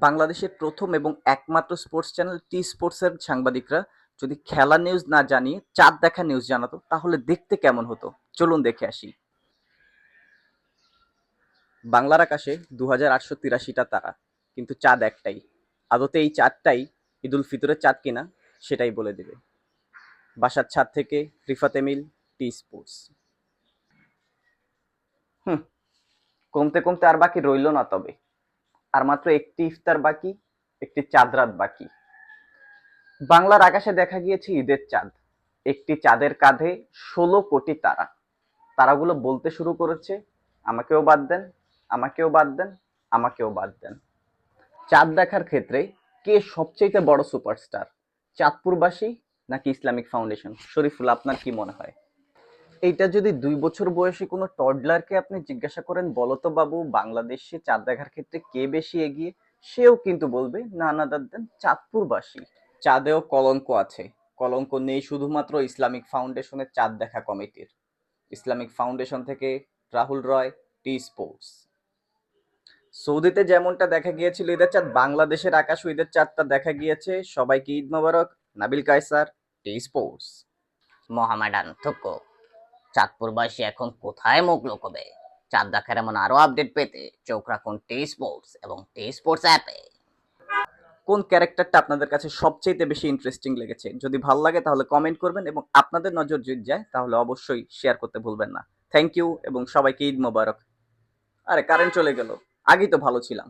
বাংলাদেশের প্রথম এবং একমাত্র স্পোর্টস চ্যানেল টি স্পোর্টসের সাংবাদিকরা যদি খেলা নিউজ না জানিয়ে চাঁদ দেখা নিউজ জানাতো তাহলে দেখতে কেমন হতো। চলুন দেখে আসি। বাংলার আকাশে 2883টা তারা, কিন্তু চাঁদ একটাই। আদতে এই চাঁদটাই ঈদুল ফিতরের চাঁদ কিনা সেটাই বলে দেবে। বাসার ছাদ থেকে রিফাত এমিল, টি স্পোর্টস। হুম, কমতে কমতে আর বাকি রইল না তবে। আর মাত্র একটি ইফতার বাকি, একটি চাঁদ রাত বাকি। বাংলার আকাশে দেখা গিয়েছে ঈদের চাঁদ। একটি চাঁদের কাঁধে 16 কোটি তারা। তারাগুলো বলতে শুরু করেছে, আমাকেও বাদ দেন, আমাকেও বাদ দেন, আমাকেও বাদ দেন। চাঁদ দেখার ক্ষেত্রে কে সবচেয়ে বড় সুপারস্টার? চাঁদপুরবাসী নাকি ইসলামিক ফাউন্ডেশন? শরীফুল, আপনার কি মনে হয়? এইটা যদি 2 বছর বয়সী কোনো টডলারকে আপনি জিজ্ঞাসা করেন, বলতো বাবু বাংলাদেশে চাঁদ দেখার ক্ষেত্রে কে বেশি এগিয়ে, সেও কিন্তু বলবে না না দাদ্দান চাঁদপুরবাসী। চাঁদেও কলঙ্ক আছে। কলঙ্ক নেই শুধুমাত্র ইসলামিক ফাউন্ডেশনের চাঁদ দেখা কমিটির। ইসলামিক ফাউন্ডেশন থেকে রাহুল রয়, টি স্পোর্টস। সৌদিতে যেমনটা দেখা গিয়েছিল ঈদের চাঁদ, বাংলাদেশের আকাশ ঈদের চাঁদটা দেখা গিয়েছে। সবাইকে ঈদ মোবারক। Nabil Kaiser, T Sports. মোহামেডান থুকু। চাঁদপুরবাসী এখন কোথায় মুখ লুকোবে? চাঁদ দেখার এমন আরো আপডেট পেতে চোখ রাখুন টি স্পোর্টস এবং টি স্পোর্টস অ্যাপে। কোন ক্যারেক্টারটা আপনাদের কাছে সবচেয়ে বেশি ইন্টারেস্টিং লেগেছে? যদি ভালো লাগে তাহলে কমেন্ট করবেন, এবং আপনাদের নজর যদি যায় তাহলে অবশ্যই শেয়ার করতে ভুলবেন না। থ্যাংক ইউ এবং সবাইকে ঈদ মোবারক। আরে কারেন্ট চলে গেল, আগেই তো ভালো ছিলাম।